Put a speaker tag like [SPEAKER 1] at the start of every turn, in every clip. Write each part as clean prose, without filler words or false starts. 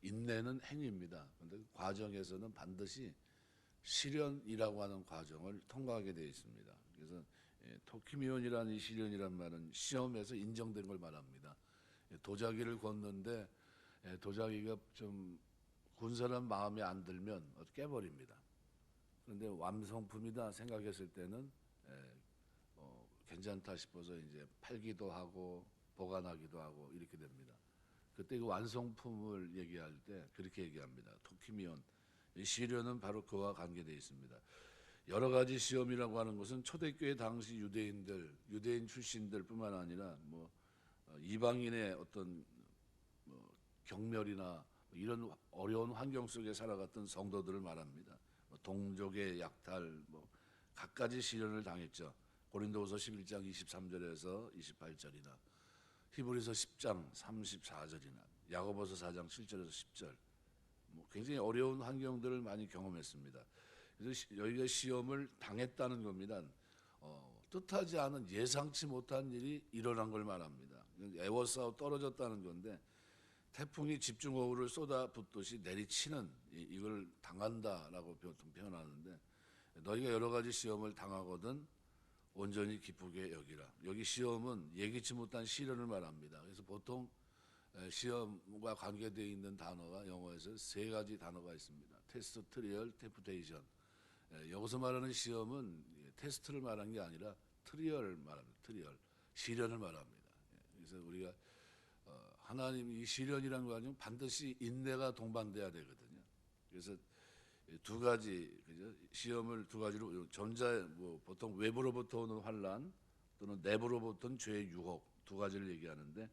[SPEAKER 1] 인내는 행위입니다. 그런데 그 과정에서는 반드시 시련이라고 하는 과정을 통과하게 되어 있습니다. 그래서 토키미온이라는 이 시련이란 말은 시험에서 인정된 걸 말합니다. 도자기를 걷는데 도자기가 좀 군사람 마음에 안 들면 깨버립니다. 그런데 완성품이다 생각했을 때는 괜찮다 싶어서 이제 팔기도 하고 보관하기도 하고 이렇게 됩니다. 그때 그 완성품을 얘기할 때 그렇게 얘기합니다. 토키미온 이 시련은 바로 그와 관계되어 있습니다. 여러 가지 시험이라고 하는 것은 초대교회 당시 유대인 출신들뿐만 아니라 이방인의 어떤 경멸이나 이런 어려운 환경 속에 살아갔던 성도들을 말합니다. 동족의 약탈, 갖가지 시련을 당했죠. 고린도후서 11장 23절에서 28절이나 히브리서 10장 34절이나 야고보서 4장 7절에서 10절 굉장히 어려운 환경들을 많이 경험했습니다. 그래서 여기가 시험을 당했다는 겁니다. 뜻하지 않은 예상치 못한 일이 일어난 걸 말합니다. 에워싸고 떨어졌다는 건데 태풍이 집중호우를 쏟아붓듯이 내리치는 이걸 당한다라고 보통 표현하는데 너희가 여러 가지 시험을 당하거든 온전히 기쁘게 여기라. 여기 시험은 예기치 못한 시련을 말합니다. 그래서 보통 시험과 관계되어 있는 단어가 영어에서 세 가지 단어가 있습니다. 테스트, 트리얼, 테프테이션. 여기서 말하는 시험은 테스트를 말하는 게 아니라 트리얼 말합니다. 트리얼, 시련을 말합니다. 그래서 우리가 하나님 이 시련이라는 거 아니면 반드시 인내가 동반돼야 되거든요. 그래서 두 가지 그죠? 시험을 두 가지로 보통 외부로부터 오는 환난 또는 내부로부터 죄의 유혹 두 가지를 얘기하는데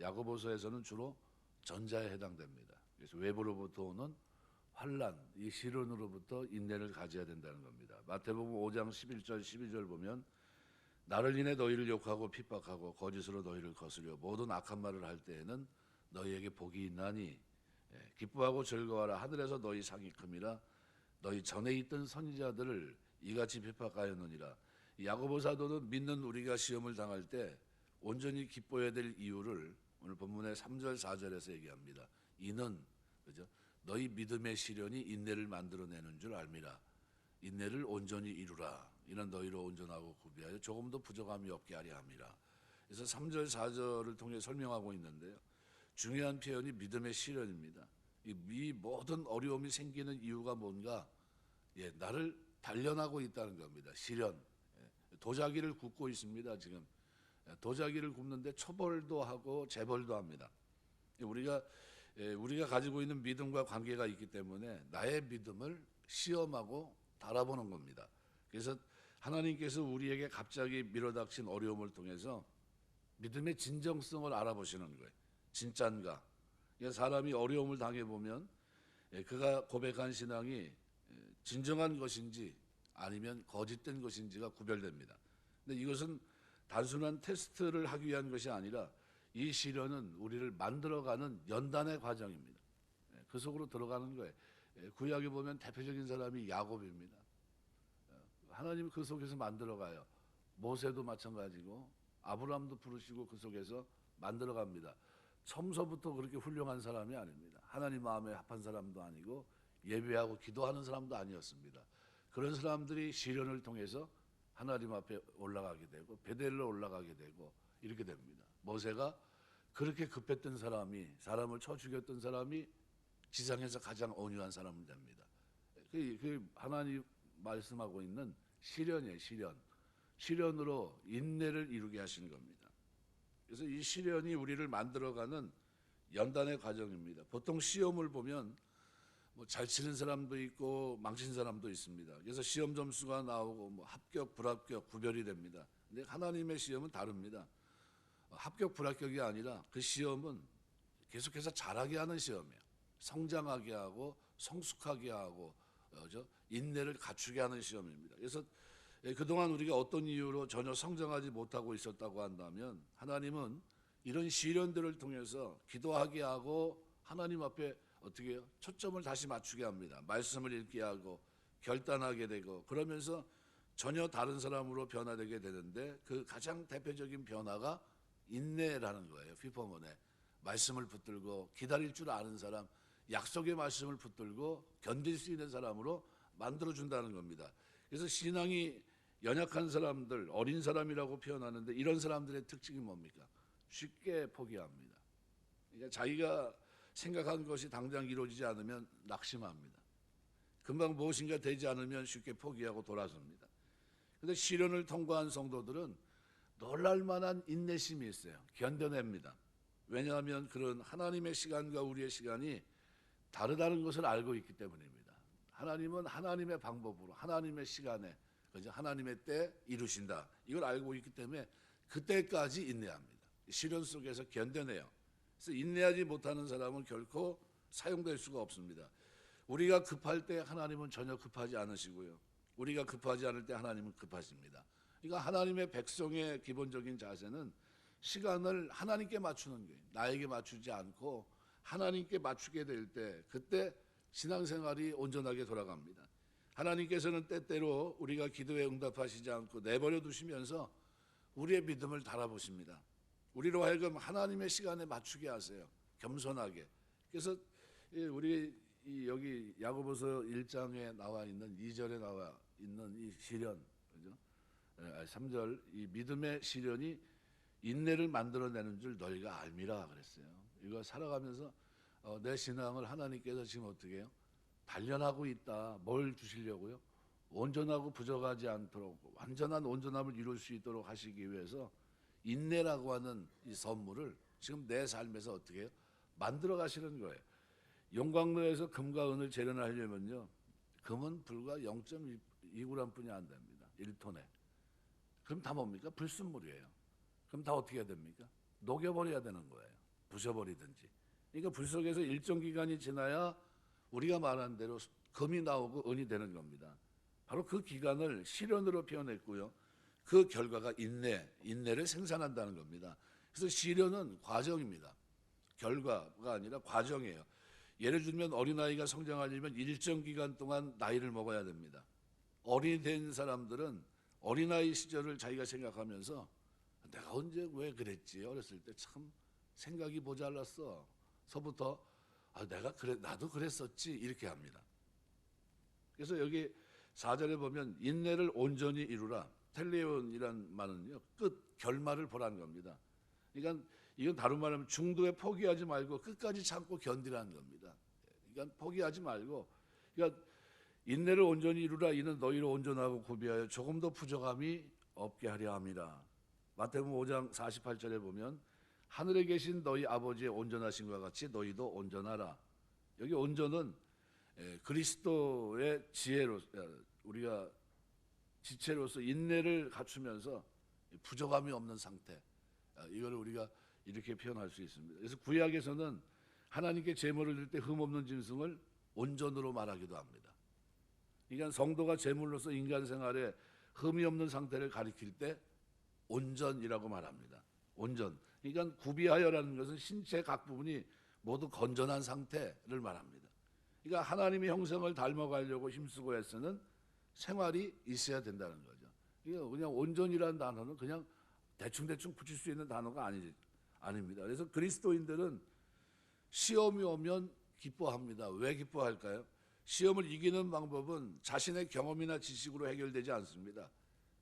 [SPEAKER 1] 야고보서에서는 주로 전자에 해당됩니다. 그래서 외부로부터 오는 환난 이 시련으로부터 인내를 가져야 된다는 겁니다. 마태복음 5장 11절 12절 보면 나를 인해 너희를 욕하고 핍박하고 거짓으로 너희를 거스려 모든 악한 말을 할 때에는 너희에게 복이 있나니 기뻐하고 즐거워하라 하늘에서 너희 상이 큼이라 너희 전에 있던 선지자들을 이같이 핍박하였느니라. 야고보 사도는 믿는 우리가 시험을 당할 때 온전히 기뻐해야 될 이유를 오늘 본문의 3절 4절에서 얘기합니다. 이는 그죠? 너희 믿음의 시련이 인내를 만들어내는 줄 알미라. 인내를 온전히 이루라. 이는 너희로 온전하고 구비하여 조금도 부족함이 없게 하려 함이라. 그래서 3절 4절을 통해 설명하고 있는데요. 중요한 표현이 믿음의 시련입니다. 이 모든 어려움이 생기는 이유가 뭔가? 나를 단련하고 있다는 겁니다. 시련. 도자기를 굽고 있습니다. 지금 도자기를 굽는데 초벌도 하고 재벌도 합니다. 우리가 가지고 있는 믿음과 관계가 있기 때문에 나의 믿음을 시험하고 달아보는 겁니다. 그래서 하나님께서 우리에게 갑자기 밀어닥친 어려움을 통해서 믿음의 진정성을 알아보시는 거예요. 진짠가? 사람이 어려움을 당해보면 그가 고백한 신앙이 진정한 것인지 아니면 거짓된 것인지가 구별됩니다. 근데 이것은 단순한 테스트를 하기 위한 것이 아니라 이 시련은 우리를 만들어가는 연단의 과정입니다. 그 속으로 들어가는 거예요. 구약에 보면 대표적인 사람이 야곱입니다. 하나님이 그 속에서 만들어가요. 모세도 마찬가지고 아브라함도 부르시고 그 속에서 만들어갑니다. 처음서부터 그렇게 훌륭한 사람이 아닙니다. 하나님 마음에 합한 사람도 아니고 예배하고 기도하는 사람도 아니었습니다. 그런 사람들이 시련을 통해서 하나님 앞에 올라가게 되고 베델로 올라가게 되고 이렇게 됩니다. 모세가 그렇게 급했던 사람을 쳐 죽였던 사람이 지상에서 가장 온유한 사람이 됩니다. 그 하나님 말씀하고 있는 시련이에요. 시련으로 인내를 이루게 하시는 겁니다. 그래서 이 시련이 우리를 만들어가는 연단의 과정입니다. 보통 시험을 보면 잘 치는 사람도 있고 망친 사람도 있습니다. 그래서 시험 점수가 나오고 합격, 불합격 구별이 됩니다. 근데 하나님의 시험은 다릅니다. 합격, 불합격이 아니라 그 시험은 계속해서 잘하게 하는 시험이에요. 성장하게 하고 성숙하게 하고 인내를 갖추게 하는 시험입니다. 그래서 그동안 우리가 어떤 이유로 전혀 성장하지 못하고 있었다고 한다면 하나님은 이런 시련들을 통해서 기도하게 하고 하나님 앞에 어떻게 해요? 초점을 다시 맞추게 합니다. 말씀을 읽게 하고 결단하게 되고 그러면서 전혀 다른 사람으로 변화되게 되는데 그 가장 대표적인 변화가 인내라는 거예요. 피포먼에 말씀을 붙들고 기다릴 줄 아는 사람. 약속의 말씀을 붙들고 견딜 수 있는 사람으로 만들어준다는 겁니다. 그래서 신앙이 연약한 사람들, 어린 사람이라고 표현하는데 이런 사람들의 특징이 뭡니까? 쉽게 포기합니다. 그러니까 자기가 생각한 것이 당장 이루어지지 않으면 낙심합니다. 금방 무엇인가 되지 않으면 쉽게 포기하고 돌아섭니다. 그런데 시련을 통과한 성도들은 놀랄 만한 인내심이 있어요. 견뎌냅니다. 왜냐하면 그런 하나님의 시간과 우리의 시간이 다르다는 것을 알고 있기 때문입니다. 하나님은 하나님의 방법으로 하나님의 시간에 하나님의 때 이루신다. 이걸 알고 있기 때문에 그때까지 인내합니다. 시련 속에서 견뎌내요. 그래서 인내하지 못하는 사람은 결코 사용될 수가 없습니다. 우리가 급할 때 하나님은 전혀 급하지 않으시고요. 우리가 급하지 않을 때 하나님은 급하십니다. 그러니까 하나님의 백성의 기본적인 자세는 시간을 하나님께 맞추는 거예요. 나에게 맞추지 않고 하나님께 맞추게 될 때 그때 신앙생활이 온전하게 돌아갑니다. 하나님께서는 때때로 우리가 기도에 응답하시지 않고 내버려 두시면서 우리의 믿음을 달아보십니다. 우리로 하여금 하나님의 시간에 맞추게 하세요. 겸손하게. 그래서 우리 여기 야고보서 1장에 나와 있는 2절에 나와 있는 이 시련, 그죠? 3절 이 믿음의 시련이 인내를 만들어내는 줄 너희가 알미라 그랬어요. 이거 살아가면서 내 신앙을 하나님께서 지금 어떻게 해요? 단련하고 있다. 뭘 주시려고요? 온전하고 부족하지 않도록 완전한 온전함을 이룰 수 있도록 하시기 위해서 인내라고 하는 이 선물을 지금 내 삶에서 어떻게 해요? 만들어 가시는 거예요. 용광로에서 금과 은을 재련하려면요, 금은 불과 0.2g뿐이 안 됩니다. 1톤에. 그럼 다 뭡니까? 불순물이에요. 그럼 다 어떻게 해야 됩니까? 녹여버려야 되는 거예요. 부셔버리든지. 그러니까 불 속에서 일정 기간이 지나야 우리가 말한 대로 금이 나오고 은이 되는 겁니다. 바로 그 기간을 시련으로 표현했고요. 그 결과가 인내를 생산한다는 겁니다. 그래서 시련은 과정입니다. 결과가 아니라 과정이에요. 예를 들면 어린아이가 성장하려면 일정 기간 동안 나이를 먹어야 됩니다. 어린이 된 사람들은 어린아이 시절을 자기가 생각하면서 내가 언제 왜 그랬지? 어렸을 때 참 생각이 모자랐어. 서부터 내가 그래 나도 그랬었지 이렇게 합니다. 그래서 여기 4절에 보면 인내를 온전히 이루라. 텔레온이란 말은요, 끝 결말을 보라는 겁니다. 그러니까 이건 다른 말하면 중도에 포기하지 말고 끝까지 참고 견디라는 겁니다. 그러니까 포기하지 말고, 그러니까 인내를 온전히 이루라. 이는 너희로 온전하고 구비하여 조금 더 부족함이 없게 하려 함이라. 마태복음 5장 48절에 보면 하늘에 계신 너희 아버지의 온전하심과 같이 너희도 온전하라. 여기 온전은 그리스도의 지혜로 우리가 지체로서 인내를 갖추면서 부족함이 없는 상태, 이걸 우리가 이렇게 표현할 수 있습니다. 그래서 구약에서는 하나님께 제물을 드릴 때 흠없는 짐승을 온전으로 말하기도 합니다. 그러니까 성도가 제물로서 인간 생활에 흠이 없는 상태를 가리킬 때 온전이라고 말합니다. 온전. 그러니까 구비하여라는 것은 신체 각 부분이 모두 건전한 상태를 말합니다. 그러니까 하나님의 형상을 닮아가려고 힘쓰고 애쓰는 생활이 있어야 된다는 거죠. 그냥 온전이라는 단어는 그냥 대충 붙일 수 있는 단어가 아닙니다. 그래서 그리스도인들은 시험이 오면 기뻐합니다. 왜 기뻐할까요? 시험을 이기는 방법은 자신의 경험이나 지식으로 해결되지 않습니다.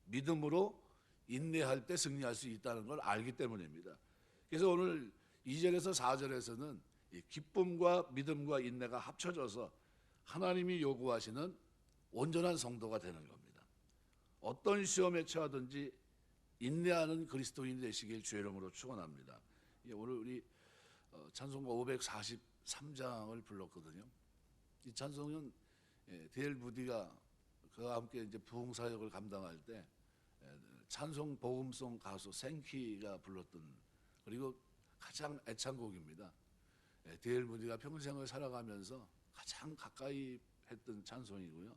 [SPEAKER 1] 믿음으로 인내할 때 승리할 수 있다는 걸 알기 때문입니다. 그래서 오늘 2절에서 4절에서는 기쁨과 믿음과 인내가 합쳐져서 하나님이 요구하시는 온전한 성도가 되는 겁니다. 어떤 시험에 처하든지 인내하는 그리스도인이 되시길 주의 이름으로 축원합니다. 오늘 우리 찬송가 543장을 불렀거든요. 이 찬송은 D.L. 무디가 그와 함께 이제 부흥 사역을 감당할 때 찬송 복음송 가수 생키가 불렀던, 그리고 가장 애창곡입니다. D.L. 무디가 평생을 살아가면서 가장 가까이 했던 찬송이고요.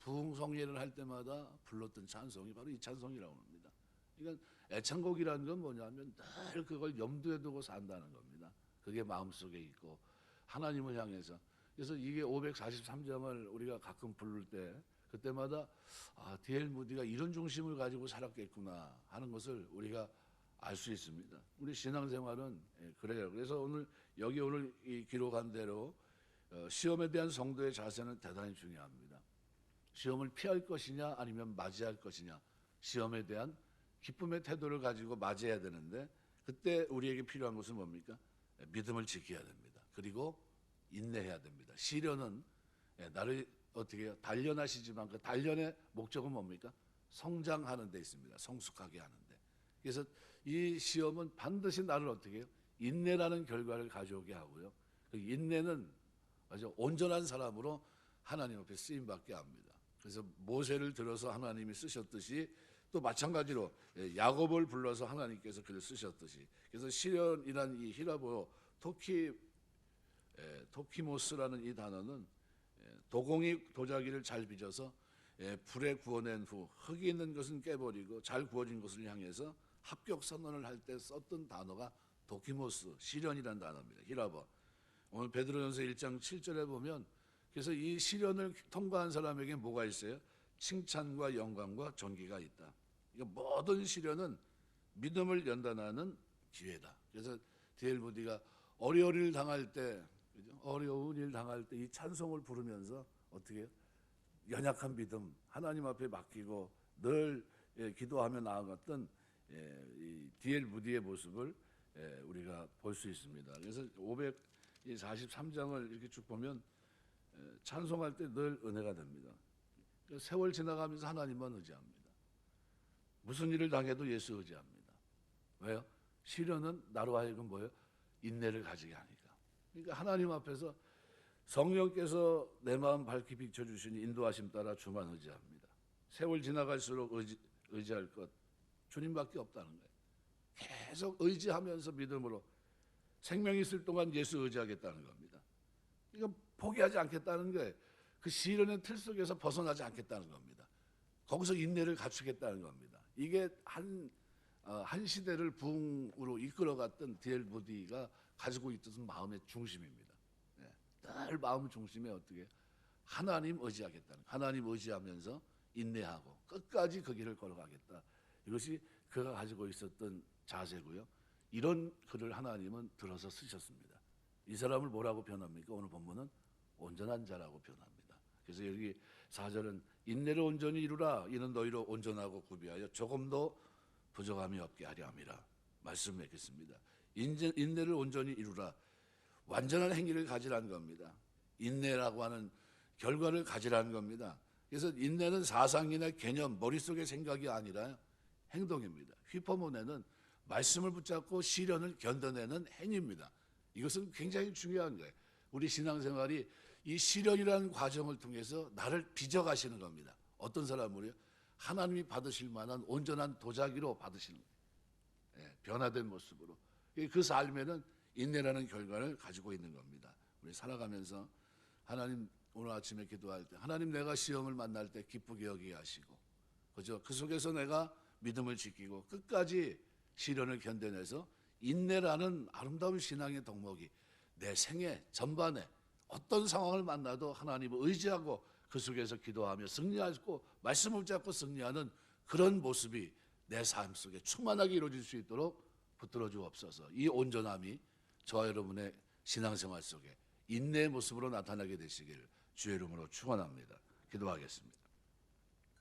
[SPEAKER 1] 부흥성례를 할 때마다 불렀던 찬송이 바로 이 찬송이라고 합니다. 그러니까 애창곡이라는 건 뭐냐면 늘 그걸 염두에 두고 산다는 겁니다. 그게 마음속에 있고 하나님을 향해서. 그래서 이게 543장을 우리가 가끔 부를 때 그때마다 D.L. 무디가 이런 중심을 가지고 살았겠구나 하는 것을 우리가 알 수 있습니다. 우리 신앙생활은 그래요. 그래서 오늘 이 기록한 대로 시험에 대한 성도의 자세는 대단히 중요합니다. 시험을 피할 것이냐 아니면 맞이할 것이냐, 시험에 대한 기쁨의 태도를 가지고 맞이해야 되는데, 그때 우리에게 필요한 것은 뭡니까? 믿음을 지켜야 됩니다. 그리고 인내해야 됩니다. 시련은 나를 어떻게 해요? 단련하시지만 그 단련의 목적은 뭡니까? 성장하는 데 있습니다. 성숙하게 하는데. 그래서 이 시험은 반드시 나를 어떻게 해요? 인내라는 결과를 가져오게 하고요. 그 인내는 아주 온전한 사람으로 하나님 앞에 쓰임 받게 합니다. 그래서 모세를 들어서 하나님이 쓰셨듯이, 또 마찬가지로 야곱을 불러서 하나님께서 그를 쓰셨듯이, 그래서 시련이란 이 히라보 토키모스라는 이 단어는 도공이 도자기를 잘 빚어서 불에 구워낸 후 흙이 있는 것은 깨버리고 잘 구워진 것을 향해서 합격 선언을 할 때 썼던 단어가 도키모스, 시련이라는 단어입니다. 히라보. 오늘 베드로전서 1장 7절에 보면, 그래서 이 시련을 통과한 사람에게 뭐가 있어요? 칭찬과 영광과 존귀가 있다. 그러니까 모든 시련은 믿음을 연단하는 기회다. 그래서 D.L. 무디가 어려운 일 당할 때, 어려운 일 당할 때 이 찬송을 부르면서 어떻게 해요? 연약한 믿음 하나님 앞에 맡기고 늘 기도하며 나아갔던 이 D.L. 무디의 모습을 우리가 볼 수 있습니다. 그래서 543장을 이렇게 쭉 보면 찬송할 때 늘 은혜가 됩니다. 세월 지나가면서 하나님만 의지합니다. 무슨 일을 당해도 예수 의지합니다. 왜요? 시련은 나로 하여금 뭐예요? 인내를 가지게 하니까. 그러니까 하나님 앞에서 성령께서 내 마음 밝히 비춰주시니 인도하심 따라 주만 의지합니다. 세월 지나갈수록 의지할 것 주님밖에 없다는 거예요. 계속 의지하면서 믿음으로 생명이 있을 동안 예수 의지하겠다는 겁니다. 이거 포기하지 않겠다는 거예요. 그 시련의 틀 속에서 벗어나지 않겠다는 겁니다. 거기서 인내를 갖추겠다는 겁니다. 이게 한 시대를 부흥으로 이끌어갔던 D.L. 무디가 가지고 있던 마음의 중심입니다. 늘 마음 중심에 어떻게 하나님 의지하겠다는, 하나님 의지하면서 인내하고 끝까지 그 길을 걸어가겠다. 이것이 그가 가지고 있었던 자세고요. 이런 글을 하나님은 들어서 쓰셨습니다. 이 사람을 뭐라고 표현합니까? 오늘 본문은 온전한 자라고 표현합니다. 그래서 여기 4절은 인내를 온전히 이루라. 이는 너희로 온전하고 구비하여 조금도 부족함이 없게 하려 함이라. 말씀 맺겠습니다. 인내를 온전히 이루라. 완전한 행위를 가지라는 겁니다. 인내라고 하는 결과를 가지라는 겁니다. 그래서 인내는 사상이나 개념, 머릿속의 생각이 아니라 행동입니다. 휘퍼문에는 말씀을 붙잡고 시련을 견뎌내는 행위입니다. 이것은 굉장히 중요한 거예요. 우리 신앙생활이 이 시련이라는 과정을 통해서 나를 빚어가시는 겁니다. 어떤 사람을요? 하나님이 받으실 만한 온전한 도자기로 받으시는 거예요. 변화된 모습으로. 그 삶에는 인내라는 결과를 가지고 있는 겁니다. 우리 살아가면서 하나님, 오늘 아침에 기도할 때 하나님, 내가 시험을 만날 때 기쁘게 여기게 하시고, 그죠? 그 속에서 내가 믿음을 지키고 끝까지 시련을 견뎌내서 인내라는 아름다운 신앙의 덕목이 내 생애 전반에 어떤 상황을 만나도 하나님을 의지하고 그 속에서 기도하며 승리하고 말씀을 붙잡고 승리하는 그런 모습이 내 삶 속에 충만하게 이루어질 수 있도록 붙들어 주옵소서. 이 온전함이 저와 여러분의 신앙생활 속에 인내의 모습으로 나타나게 되시기를 주의 이름으로 축원합니다. 기도하겠습니다.